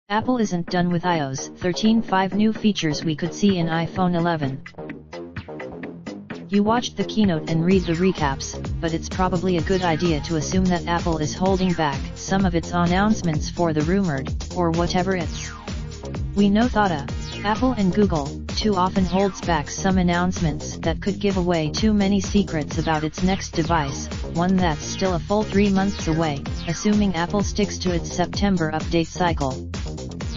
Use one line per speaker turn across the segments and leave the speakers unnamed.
Apple isn't done with iOS 13. 5 new features we could see in iPhone 11. You watched the keynote and read the recaps, but it's probably a good idea to assume that Apple is holding back some of its announcements for the rumored, or whatever it's. We know that Apple and Google too often holds back some announcements that could give away too many secrets about its next device, one that's still a full 3 months away, assuming Apple sticks to its September update cycle.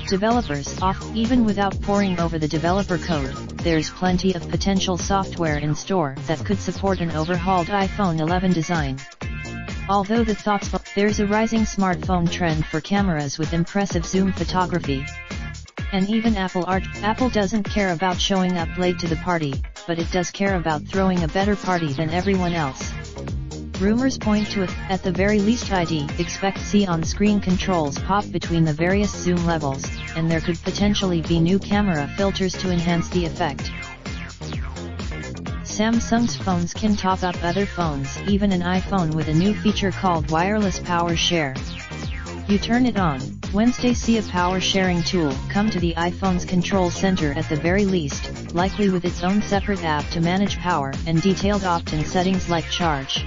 Developers off. Even without poring over the developer code, there's plenty of potential software in store that could support an overhauled iPhone 11 design. Although the thoughts, there's a rising smartphone trend for cameras with impressive zoom photography. And even Apple doesn't care about showing up late to the party, but it does care about throwing a better party than everyone else. Rumors point to at the very least expect see on-screen controls pop between the various zoom levels, and there could potentially be new camera filters to enhance the effect. Samsung's phones can top up other phones, even an iPhone, with a new feature called wireless power share. You turn it on. Wednesday, see a power sharing tool come to the iPhone's control center at the very least, likely with its own separate app to manage power and detailed opt-in settings like charge.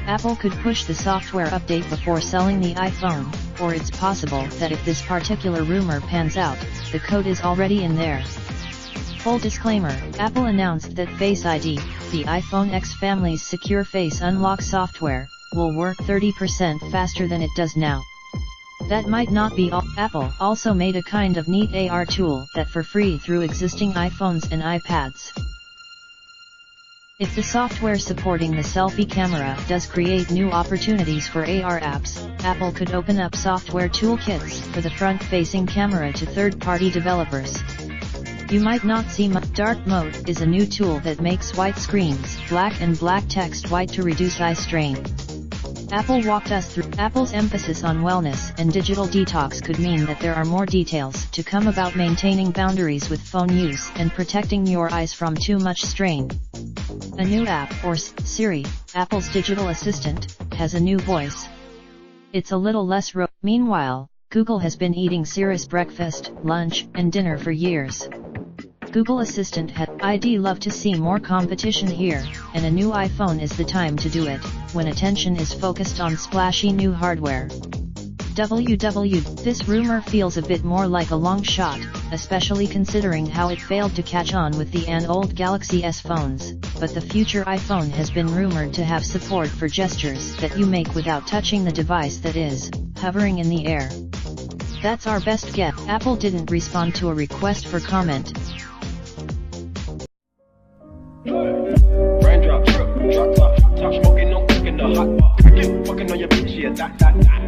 Apple could push the software update before selling the iPhone, or it's possible that if this particular rumor pans out, the code is already in there. Full disclaimer, Apple announced that Face ID, the iPhone X family's secure face unlock software, will work 30% faster than it does now. That might not be all. Apple also made a kind of neat AR tool that for free through existing iPhones and iPads. If the software supporting the selfie camera does create new opportunities for AR apps, Apple could open up software toolkits for the front-facing camera to third-party developers. You might not see Dark Mode is a new tool that makes white screens black and black text white to reduce eye strain. Apple walked us through. Apple's emphasis on wellness and digital detox could mean that there are more details to come about maintaining boundaries with phone use and protecting your eyes from too much strain. A new app, or Siri, Apple's digital assistant, has a new voice. It's a little less Meanwhile, Google has been eating Siri's breakfast, lunch, and dinner for years. Google Assistant I'd love to see more competition here, and a new iPhone is the time to do it, when attention is focused on splashy new hardware. This rumor feels a bit more like a long shot, especially considering how it failed to catch on with the old Galaxy S phones, but the future iPhone has been rumored to have support for gestures that you make without touching the device, that is, hovering in the air. That's our best guess. Apple didn't respond to a request for comment.
Raindrop, drip, drop top, top smoking, no cooking the hot pot. Fucking on your bitch, yeah, that.